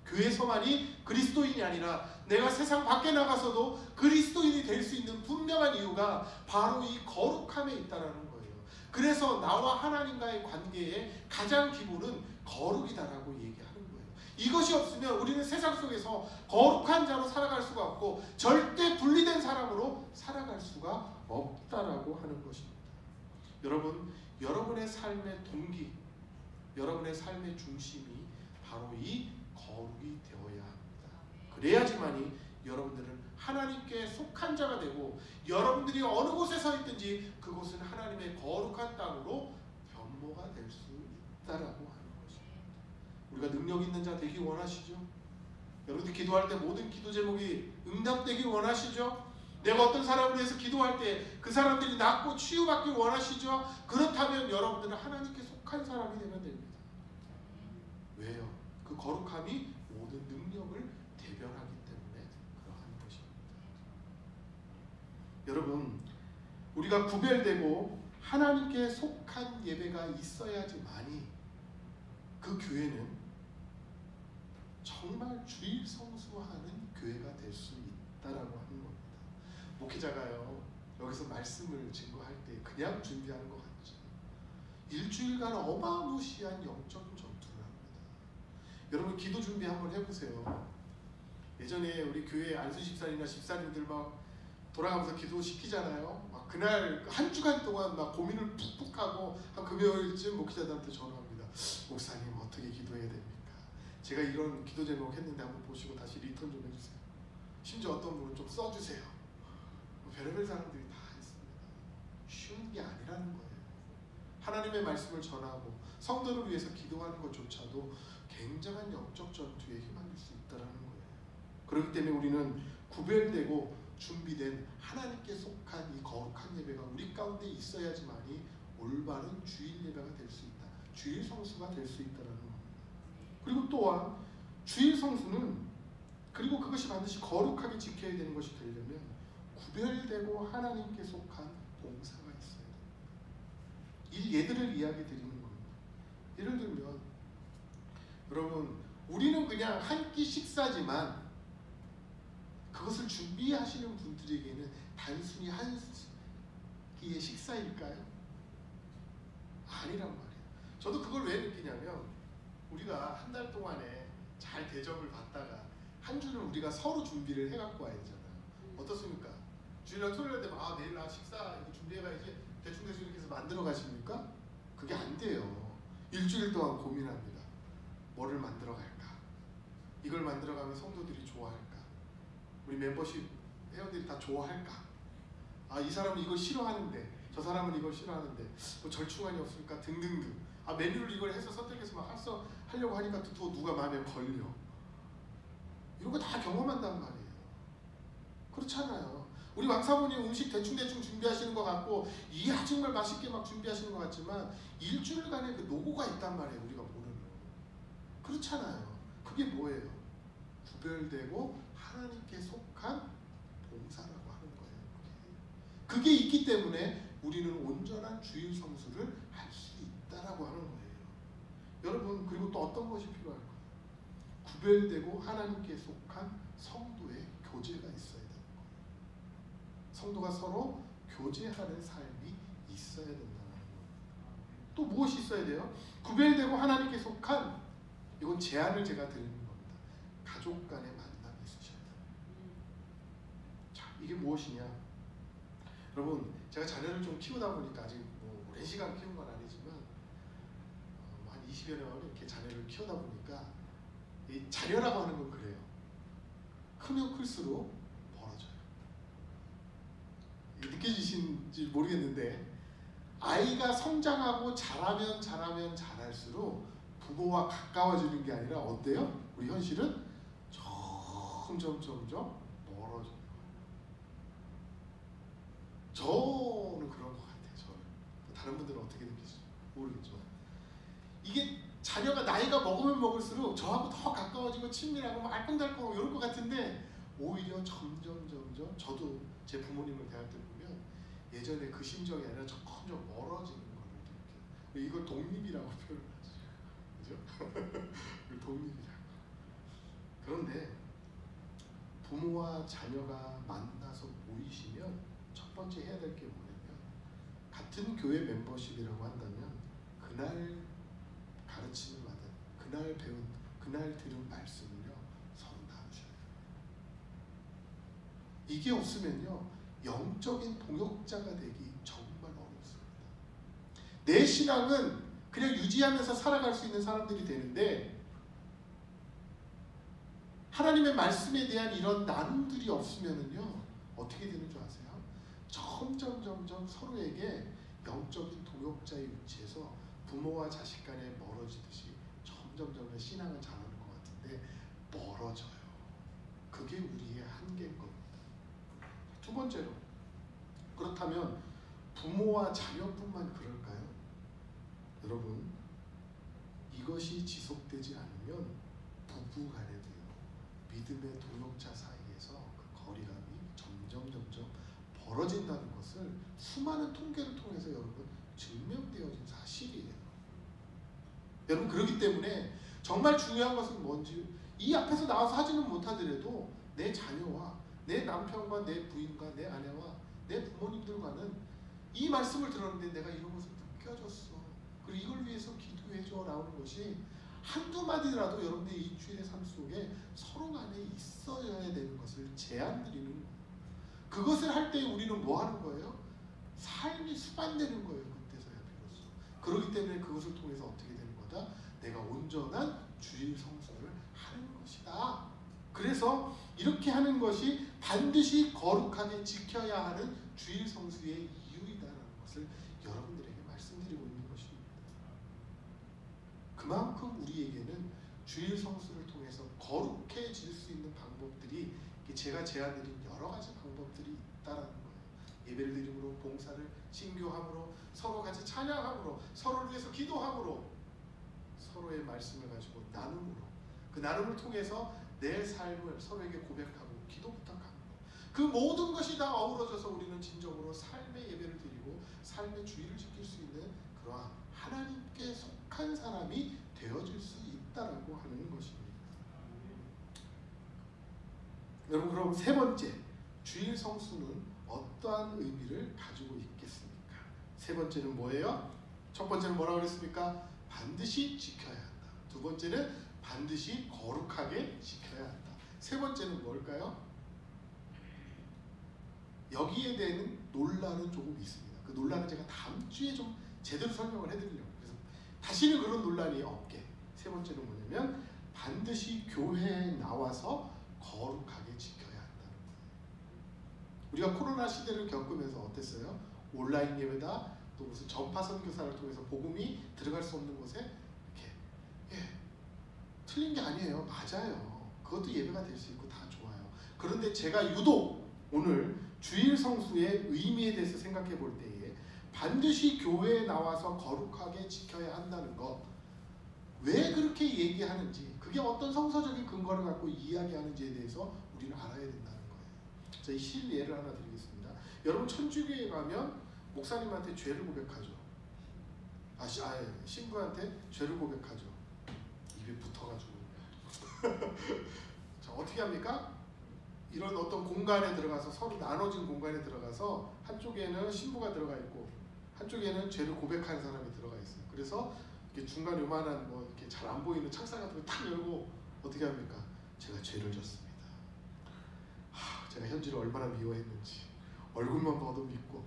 교회에서만이 그리스도인이 아니라 내가 세상 밖에 나가서도 그리스도인이 될 수 있는 분명한 이유가 바로 이 거룩함에 있다라는 거예요. 그래서 나와 하나님과의 관계의 가장 기본은 거룩이다라고 얘기하는 거예요. 이것이 없으면 우리는 세상 속에서 거룩한 자로 살아갈 수가 없고 절대 분리된 사람으로 살아갈 수가 없다라고 하는 것입니다. 여러분, 여러분의 삶의 동기, 여러분의 삶의 중심이 바로 이 거룩이 되어야 합니다. 그래야지만이 여러분들은 하나님께 속한 자가 되고 여러분들이 어느 곳에 서 있든지 그곳은 하나님의 거룩한 땅으로 변모가 될 수 있다라고 하는 것입니다. 우리가 능력 있는 자 되기 원하시죠? 여러분들 기도할 때 모든 기도 제목이 응답되기 원하시죠? 내가 어떤 사람을 위해서 기도할 때 그 사람들이 낫고 치유받기 원하시죠? 그렇다면 여러분들은 하나님께 속한 사람이 되면 됩니다. 왜요? 그 거룩함이 모든 능력을 대변하기 때문에 그러한 것입니다. 여러분, 우리가 구별되고 하나님께 속한 예배가 있어야지만이 그 교회는 정말 주일 성수하는 교회가 될 수 있다라고 하는 겁니다. 목회자가요, 여기서 말씀을 증거할 때 그냥 준비하는 것 같죠. 일주일간 어마무시한 영적인 전투를 합니다. 여러분, 기도 준비 한번 해보세요. 예전에 우리 교회 안수 집사님이나 집사님들 막 돌아가면서 기도 시키잖아요. 막 그날 한 주간 동안 막 고민을 푹푹 하고 한 금요일쯤 목회자들한테 전화합니다. 목사님, 어떻게 기도해야 됩니까? 제가 이런 기도 제목 했는데 한번 보시고 다시 리턴 좀 해주세요. 심지어 어떤 분은 좀 써주세요. 별의별 사람들이 다 있습니다. 쉬운 게 아니라는 거예요. 하나님의 말씀을 전하고 성도를 위해서 기도하는 것조차도 굉장한 영적 전투에 휘말릴 수 있다는 거예요. 그렇기 때문에 우리는 구별되고 준비된 하나님께 속한 이 거룩한 예배가 우리 가운데 있어야지만이 올바른 주일 예배가 될 수 있다. 주일 성수가 될 수 있다는 겁니다. 그리고 또한 주일 성수는, 그리고 그것이 반드시 거룩하게 지켜야 되는 것이 되려면 구별되고 하나님께 속한 봉사가 있어야 됩니다. 이 예들을 이야기 드리는 겁니다. 예를 들면 여러분, 우리는 그냥 한 끼 식사지만 그것을 준비하시는 분들에게는 단순히 한 끼의 식사일까요? 아니란 말이에요. 저도 그걸 왜 느끼냐면 우리가 한 달 동안에 잘 대접을 받다가 한 주를 우리가 서로 준비를 해갖고 와야 되잖아요. 어떻습니까? 주일날 토요일 되면 내일 나 식사 이거 준비해가야지 대충 이렇게 해서 만들어 가십니까? 그게 안 돼요. 일주일 동안 고민합니다. 뭐를 만들어 갈까? 이걸 만들어 가면 성도들이 좋아할까? 우리 멤버십 회원들이 다 좋아할까? 이 사람은 이걸 싫어하는데 저 사람은 이걸 싫어하는데 뭐 절충안이 없으니까 등등등. 메뉴를 이걸 해서 선택해서 막 하려고 하니까 또 누가 마음에 걸려. 이런 거 다 경험한단 말이에요. 그렇잖아요. 우리 왕사모님 음식 대충 준비하시는 것 같고 정말 맛있게 막 준비하시는 것 같지만 일주일간의 그 노고가 있단 말이에요. 우리가 모르는. 그렇잖아요. 그게 뭐예요? 구별되고 하나님께 속한 봉사라고 하는 거예요. 그게 있기 때문에 우리는 온전한 주일 성수를 할 수 있다라고 하는 거예요. 여러분, 그리고 또 어떤 것이 필요할까요? 구별되고 하나님께 속한 성도의 교제가 있어야 되는 거예요. 성도가 서로 교제하는 삶이 있어야 된다는 거예요. 또 무엇이 있어야 돼요? 구별되고 하나님께 속한, 이건 제안을 제가 드리는 겁니다. 가족 간의 만남이 있으셔야 돼요. 자, 이게 무엇이냐? 여러분, 제가 자녀를 좀 키우다 보니까 아직 뭐 오랜 시간 키운 건 아니지만 한 20여 년 이렇게 자녀를 키우다 보니까 이 자녀라고 하는 건 그래요. 크면 클수록 멀어져요. 느껴지신지 모르겠는데 아이가 성장하고 자라면 자랄수록 부모와 가까워지는 게 아니라 어때요? 우리 현실은 점점 멀어져요. 저는 그런 것 같아요. 저는. 다른 분들은 어떻게 느끼실지 모르겠죠. 이게 자녀가 나이가 먹으면 먹을수록 저하고 더 가까워지고 친밀하고 막 알콩달콩하고 이럴 것 같은데 오히려 점점 저도 제 부모님을 대할 때 보면 예전에 그 심정이 아니라 점점 멀어지는 걸 느껴요. 이걸 독립이라고 표현하죠. 그죠? 독립이라고. 그런데 부모와 자녀가 만나서 모이시면 첫 번째 해야 될 게 뭐냐면 같은 교회 멤버십이라고 한다면 그날 가르침을 받은, 그날 배운, 그날 들은 말씀을요 서로 나누셔야 돼요. 이게 없으면요 영적인 동역자가 되기 정말 어렵습니다. 내 신앙은 그냥 유지하면서 살아갈 수 있는 사람들이 되는데 하나님의 말씀에 대한 이런 나눔들이 없으면은요 어떻게 되는 줄 아세요? 점점 서로에게 영적인 동역자의 위치에서 부모와 자식 간에 멀어지듯이 점점 신앙은 자라는 것 같은데 멀어져요. 그게 우리의 한계인 겁니다. 두 번째로, 그렇다면 부모와 자녀뿐만 그럴까요? 여러분, 이것이 지속되지 않으면 부부 간에도요 믿음의 동역자 사이에서 그 거리감이 점점 벌어진다는 것을 수많은 통계를 통해서 여러분 증명되어진 사실이에요. 여러분, 그렇기 때문에 정말 중요한 것은 뭔지, 이 앞에서 나와서 하지는 못하더라도 내 자녀와 내 남편과 내 부인과 내 아내와 내 부모님들과는 이 말씀을 들었는데 내가 이런 것을 느껴졌어, 그리고 이걸 위해서 기도해줘 라는 것이 한두 마디라도 여러분들의 일주일의 삶 속에 서로 간에 있어야 되는 것을 제안드리는 거예요. 그것을 할 때 우리는 뭐 하는 거예요? 삶이 수반되는 거예요. 그때서야 비로소. 그렇기 때문에 그것을 통해서 어떻게 되는 거다? 내가 온전한 주일 성수를 하는 것이다. 그래서 이렇게 하는 것이 반드시 거룩하게 지켜야 하는 주일 성수의 이유이다라는 것을 여러분들에게 말씀드리고 있는 것입니다. 그만큼 우리에게는 주일 성수를 통해서 거룩해질 수 있는 방법들이, 제가 제안드린 여러 가지 방법들이 있다라는 거예요. 예배를 드림으로, 봉사를 신교함으로, 서로 같이 찬양함으로, 서로를 위해서 기도함으로, 서로의 말씀을 가지고 나눔으로, 그 나눔을 통해서 내 삶을 서로에게 고백하고 기도 부탁하는 것, 그 모든 것이 다 어우러져서 우리는 진정으로 삶의 예배를 드리고 삶의 주의를 지킬 수 있는 그러한 하나님께 속한 사람이 되어질 수 있다라고 하는 것입니다. 여러분, 그럼 세 번째, 주일 성수는 어떠한 의미를 가지고 있겠습니까? 세 번째는 뭐예요? 첫 번째는 뭐라고 그랬습니까? 반드시 지켜야 한다. 두 번째는 반드시 거룩하게 지켜야 한다. 세 번째는 뭘까요? 여기에 대한 논란은 조금 있습니다. 그 논란은 제가 다음 주에 좀 제대로 설명을 해드리려고. 그래서 다시는 그런 논란이 없게. 세 번째는 뭐냐면 반드시 교회에 나와서 거룩하게 지켜야 한다는 거예요. 우리가 코로나 시대를 겪으면서 어땠어요? 온라인 예배다, 또 무슨 전파 선교사를 통해서 복음이 들어갈 수 없는 곳에 이렇게, 틀린 게 아니에요. 맞아요. 그것도 예배가 될 수 있고 다 좋아요. 그런데 제가 유독 오늘 주일 성수의 의미에 대해서 생각해 볼 때에 반드시 교회에 나와서 거룩하게 지켜야 한다는 것, 왜 그렇게 얘기하는지, 그게 어떤 성서적인 근거를 갖고 이야기하는지에 대해서 우리는 알아야 된다는 거예요. 저희 실예를 하나 드리겠습니다. 여러분, 천주교에 가면 목사님한테 죄를 고백하죠. 신부한테 죄를 고백하죠. 입에 붙어가지고. 자, 어떻게 합니까? 이런 어떤 공간에 들어가서, 서로 나눠진 공간에 들어가서 한쪽에는 신부가 들어가 있고 한쪽에는 죄를 고백하는 사람이 들어가 있어요. 그래서 이렇게 중간 요만한 뭐 이렇게 잘 안 보이는 창살 같은 거 탁 열고 어떻게 합니까? 제가 죄를 졌습니다. 제가 현지를 얼마나 미워했는지 얼굴만 봐도 믿고,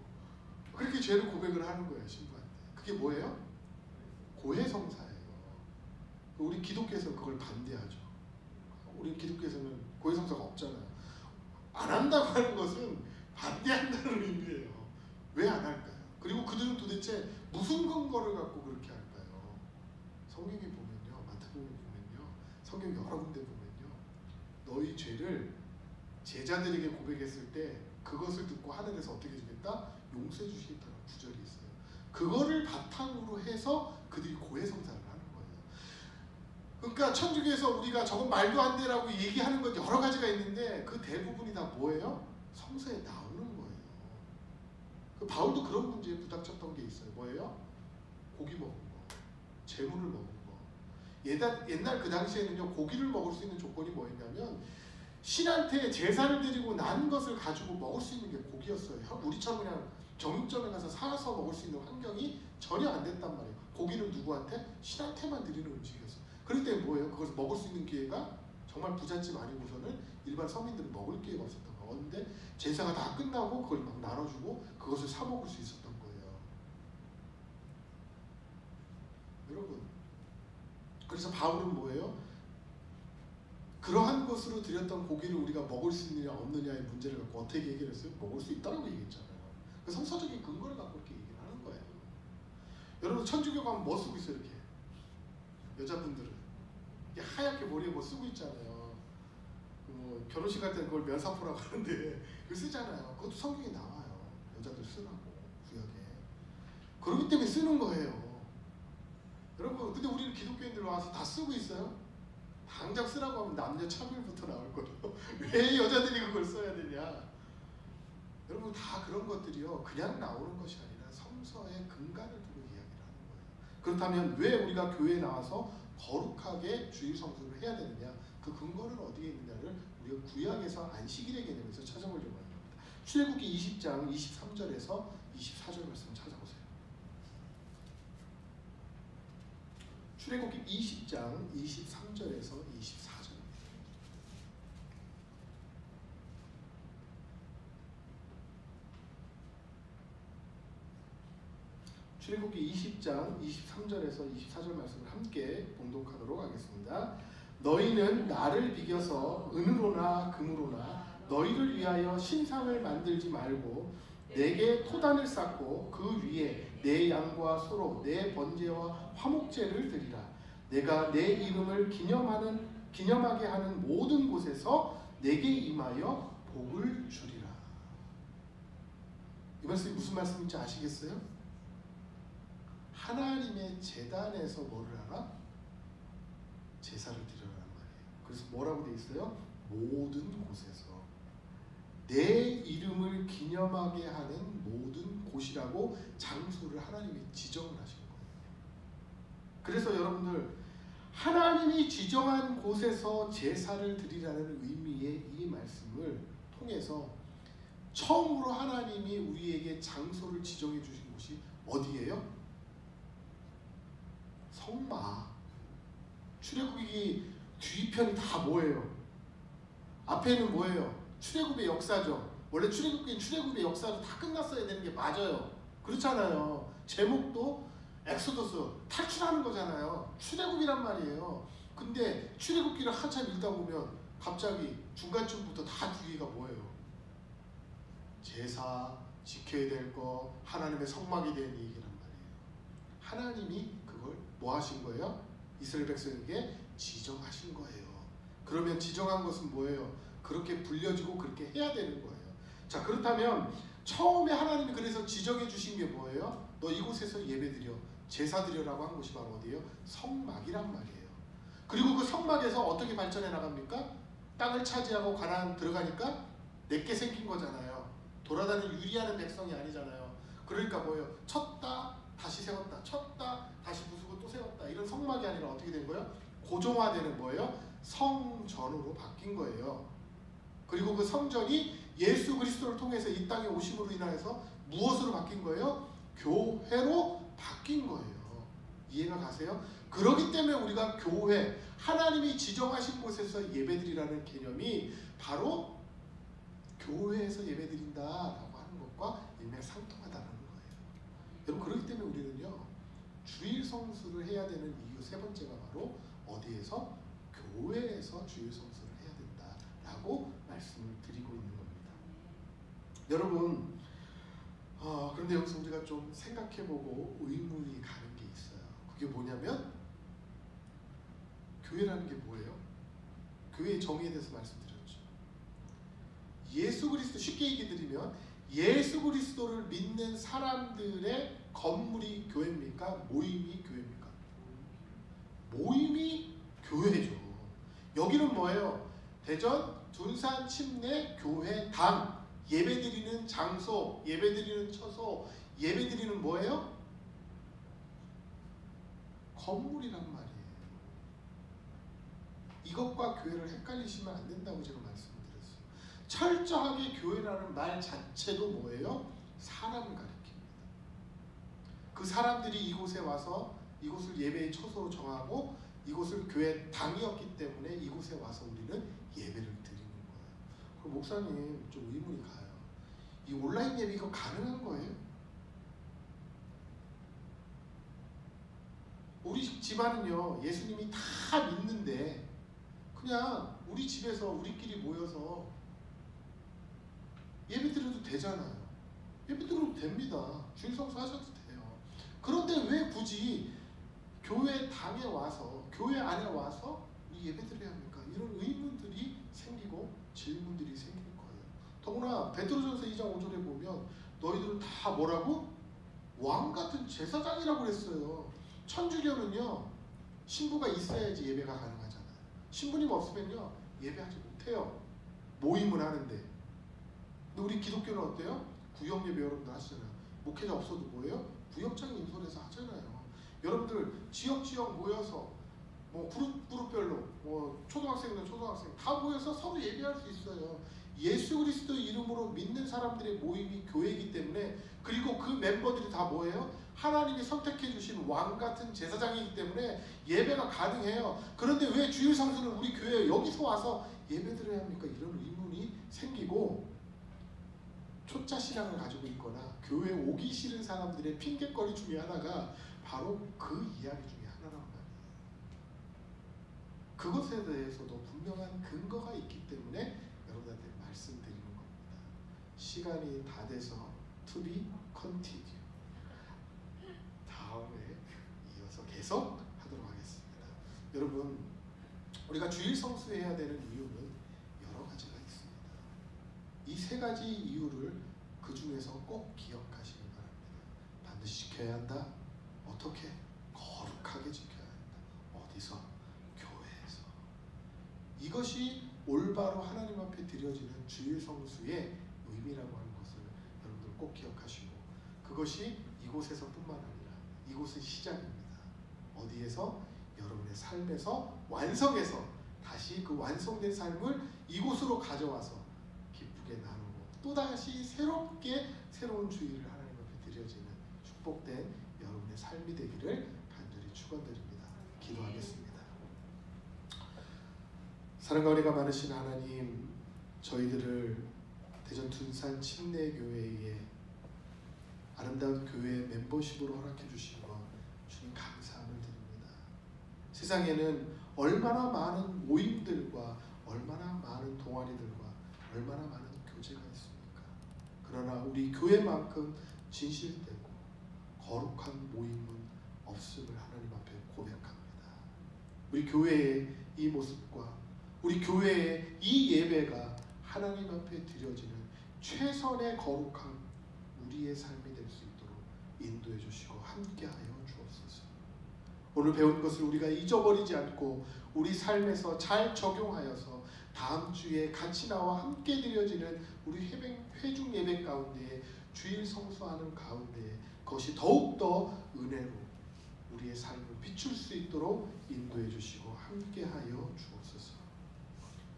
그렇게 죄를 고백을 하는 거예요, 신부한테. 그게 뭐예요? 고해성사예요. 우리 기독교에서는 그걸 반대하죠. 우리 기독교에서는 고해성사가 없잖아요. 안 한다고 하는 것은 반대한다는 의미예요. 왜 안 할까요? 그리고 그들은 도대체 무슨 근거를 갖고 그렇게 할까요? 성경에 보면요, 마태복음에 보면요, 성경 여러 군데 보면요, 너희 죄를 제자들에게 고백했을 때 그것을 듣고 하늘에서 어떻게 주겠다? 용서해 주시겠다는 구절이 있어요. 그거를 바탕으로 해서 그들이 고해성사를 하는 거예요. 그러니까 천주교에서 우리가 저건 말도 안 되라고 얘기하는 것 여러 가지가 있는데 그 대부분이 다 뭐예요? 성서에 나오는 거예요. 그 바울도 그런 문제에 부닥쳤던 게 있어요. 뭐예요? 고기 먹은 거, 재물을 먹은 거. 옛날 그 당시에는요, 고기를 먹을 수 있는 조건이 뭐였냐면 신한테 제사를 드리고 난 것을 가지고 먹을 수 있는 게 고기였어요. 우리처럼 그냥 정육점에 가서 사서 먹을 수 있는 환경이 전혀 안 됐단 말이에요. 고기는 누구한테? 신한테만 드리는 음식이었어요. 그럴 때 뭐예요? 그것을 먹을 수 있는 기회가 정말 부잣집 아니고서는 일반 서민들은 먹을 기회가 없었던 거예요. 근데 제사가 다 끝나고 그걸 막 나눠주고 그것을 사 먹을 수 있었던 거예요. 여러분, 그래서 바울은 뭐예요? 그러한 것으로 드렸던 고기를 우리가 먹을 수 있느냐 없느냐의 문제를 갖고 어떻게 얘기를 했어요? 먹을 수 있다고 얘기했잖아요. 그 성서적인 근거를 갖고 이렇게 얘기를 하는 거예요. 여러분, 천주교 가면 뭐 쓰고 있어요? 이렇게 여자분들은 이게 하얗게 머리에 뭐 쓰고 있잖아요. 뭐 결혼식 할 때는 그걸 면사포라고 하는데 그거 쓰잖아요. 그것도 성경에 나와요. 여자들 쓰라고 구약에. 그렇기 때문에 쓰는 거예요. 여러분, 근데 우리는 기독교인들 와서 다 쓰고 있어요? 당장 쓰라고 하면 남녀 차별부터 나올 거예요. 왜 여자들이 그걸 써야 되냐? 여러분, 다 그런 것들이요, 그냥 나오는 것이 아니라 성서의 근간을 두고 이야기를 하는 거예요. 그렇다면 왜 우리가 교회에 나와서 거룩하게 주일 성수를 해야 되느냐? 그 근거는 어디에 있느냐를 우리가 구약에서 안식일의 개념에서 찾아보려고 하는 겁니다. 출애굽기 20장 23절에서 24절 말씀 찾아보세요. 출애굽기 20장 23절에서 24절. 출애굽기 20장 23절에서 24절 말씀을 함께 봉독하도록 하겠습니다. 너희는 나를 비겨서 은으로나 금으로나 너희를 위하여 신상을 만들지 말고 내게 토단을 쌓고 그 위에 내 양과 소로 내 번제와 화목제를 드리라. 내가 내 이름을 기념하게 하는 모든 곳에서 내게 임하여 복을 주리라. 이 말씀이 무슨 말씀인지 아시겠어요? 하나님의 제단에서 뭐를 하라? 제사를 드리라는 말이에요. 그래서 뭐라고 되어 있어요? 모든 곳에서. 내 이름을 기념하게 하는 모든 곳이라고 장소를 하나님이 지정을 하신 거예요. 그래서 여러분들, 하나님이 지정한 곳에서 제사를 드리라는 의미의 이 말씀을 통해서 처음으로 하나님이 우리에게 장소를 지정해 주신 곳이 어디예요? 성막. 출애굽기 뒤편이 다 뭐예요? 앞에는 뭐예요? 출애굽의 역사죠. 원래 출애굽기는 출애굽의 역사로 다 끝났어야 되는 게 맞아요. 그렇잖아요. 제목도 엑소더스, 탈출하는 거잖아요. 출애굽이란 말이에요. 근데 출애굽기를 한참 읽다 보면 갑자기 중간쯤부터 다 뒤가 뭐예요? 제사, 지켜야 될 거, 하나님의 성막에 대한 얘기란 말이에요. 하나님이 그걸 뭐 하신 거예요? 이스라엘 백성에게 지정하신 거예요. 그러면 지정한 것은 뭐예요? 그렇게 불려지고 그렇게 해야 되는 거예요. 자, 그렇다면 처음에 하나님이 그래서 지정해 주신 게 뭐예요? 너 이곳에서 예배드려, 제사드려라고 한 곳이 바로 어디예요? 성막이란 말이에요. 그리고 그 성막에서 어떻게 발전해 나갑니까? 땅을 차지하고 가나안 들어가니까 내게 생긴 거잖아요. 돌아다니는 유리하는 백성이 아니잖아요. 그러니까 뭐예요? 쳤다 다시 세웠다, 쳤다 다시 부수고 또 세웠다, 이런 성막이 아니라 어떻게 된 거예요? 고정화되는 뭐예요? 성전으로 바뀐 거예요. 그리고 그 성전이 예수 그리스도를 통해서 이 땅에 오심으로 인하여서 무엇으로 바뀐 거예요? 교회로 바뀐 거예요. 이해가 가세요? 그렇기 때문에 우리가 교회, 하나님이 지정하신 곳에서 예배드리라는 개념이 바로 교회에서 예배드린다라고 하는 것과 일맥상통하다는 거예요. 여러분, 그렇기 때문에 우리는요, 주일 성수를 해야 되는 이유 세 번째가 바로 어디에서? 교회에서 주일 성수를 해야 된다라고 말씀을 드리고 있는 겁니다. 여러분, 그런데 여기서 우리가 좀 생각해보고 의문이 가는 게 있어요. 그게 뭐냐면, 교회라는 게 뭐예요? 교회의 정의에 대해서 말씀드렸죠. 예수 그리스도, 쉽게 얘기 드리면 예수 그리스도를 믿는 사람들의 건물이 교회입니까? 모임이 교회입니까? 모임이 교회죠. 여기는 뭐예요? 대전 둔산 침례 교회당, 예배드리는 장소, 예배드리는 처소, 예배드리는 뭐예요? 건물이란 말이에요. 이것과 교회를 헷갈리시면 안 된다고 제가 말씀드렸어요. 철저하게 교회라는 말 자체도 뭐예요? 사람을 가리킵니다. 그 사람들이 이곳에 와서 이곳을 예배의 처소로 정하고 이곳을 교회 당이었기 때문에 이곳에 와서 우리는 예배를 드리는 거예요. 그럼 목사님 좀 의문이 가요. 이 온라인 예배 이거 가능한 거예요? 우리 집안은요 예수님이 다 믿는데 그냥 우리 집에서 우리끼리 모여서 예배 드려도 되잖아요. 예배 드려도 됩니다. 주일 성수 하셔도 돼요. 그런데 왜 굳이 교회 당에 와서 교회 안에 와서 우리 예배 드려야 합니까? 이런 의문들이 생기고 질문들이 생길 거예요. 더구나 베드로전서 2장 5절에 보면 너희들은 다 뭐라고? 왕 같은 제사장이라고 그랬어요. 천주교는요 신부가 있어야지 예배가 가능하잖아요. 신부님 없으면요 예배하지 못해요. 모임을 하는데. 근데 우리 기독교는 어때요? 구역 예배 여러분들 하시잖아요. 목회자 없어도 뭐예요? 구역장 인솔해서 하잖아요. 여러분들 지역 모여서 뭐 그룹별로 뭐 초등학생들 초등학생 다 모여서 서로 예배할 수 있어요. 예수 그리스도 이름으로 믿는 사람들의 모임이 교회이기 때문에, 그리고 그 멤버들이 다 뭐예요? 하나님이 선택해 주신 왕 같은 제사장이기 때문에 예배가 가능해요. 그런데 왜 주일 성수는 우리 교회에 여기서 와서 예배 드려야 합니까? 이런 의문이 생기고, 초짜 신앙을 가지고 있거나 교회에 오기 싫은 사람들의 핑계거리 중에 하나가 바로 그 이야기 중에 하나란 말이에요. 그것에 대해서도 분명한 근거가 있기 때문에 여러분한테 말씀드리는 겁니다. 시간이 다 돼서 to be continued. 다음에 이어서 계속 하도록 하겠습니다. 여러분, 우리가 주일 성수해야 되는 이유는 여러 가지가 있습니다. 이 세 가지 이유를 그 중에서 꼭 기억하시기 바랍니다. 반드시 지켜야 한다. 어떻게? 거룩하게 지켜야 한다. 어디서? 교회에서. 이것이 올바로 하나님 앞에 드려지는 주일 성수의 의미라고 하는 것을 여러분들 꼭 기억하시고, 그것이 이곳에서뿐만 아니라 이곳의 시작입니다. 어디에서? 여러분의 삶에서 완성해서 다시 그 완성된 삶을 이곳으로 가져와서 기쁘게 나누고 또다시 새롭게 새로운 주일을 하나님 앞에 드려지는 축복된 여러분의 삶이 되기를 간절히 축원드립니다. 기도하겠습니다. 사랑과 은혜가 많으신 하나님, 저희들을 대전 둔산 침례교회의 아름다운 교회 멤버십으로 허락해 주신 것 주님 감사함을 드립니다. 세상에는 얼마나 많은 모임들과 얼마나 많은 동아리들과 얼마나 많은 교제가 있습니까? 그러나 우리 교회만큼 진실되고 거룩한 모임은 없음을 하나님 앞에 고백합니다. 우리 교회의 이 모습과 우리 교회의 이 예배가 하나님 앞에 드려지는 최선의 거룩한 우리의 삶이 될 수 있도록 인도해 주시고 함께하여 주옵소서. 오늘 배운 것을 우리가 잊어버리지 않고 우리 삶에서 잘 적용하여서 다음 주에 같이 나와 함께 드려지는 우리 회중 예배 가운데 주일 성수하는 가운데 그것이 더욱더 은혜로 우리의 삶을 비출 수 있도록 인도해 주시고 함께하여 주옵소서.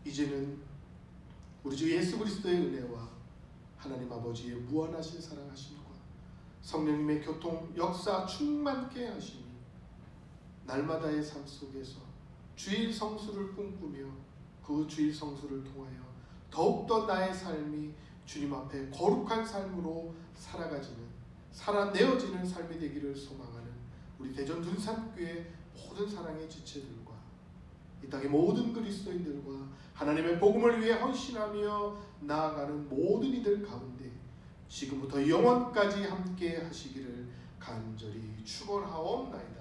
이제는 우리 주 예수 그리스도의 은혜와 하나님 아버지의 무한하신 사랑하심과 성령님의 교통 역사 충만케 하심이 날마다의 삶 속에서 주일 성수를 꿈꾸며 그 주일 성수를 통하여 더욱더 나의 삶이 주님 앞에 거룩한 삶으로 살아내어지는 삶이 되기를 소망하는 우리 대전 둔산교회 모든 사랑의 지체들과 이 땅의 모든 그리스도인들과 하나님의 복음을 위해 헌신하며 나아가는 모든 이들 가운데 지금부터 영원까지 함께 하시기를 간절히 축원하옵나이다.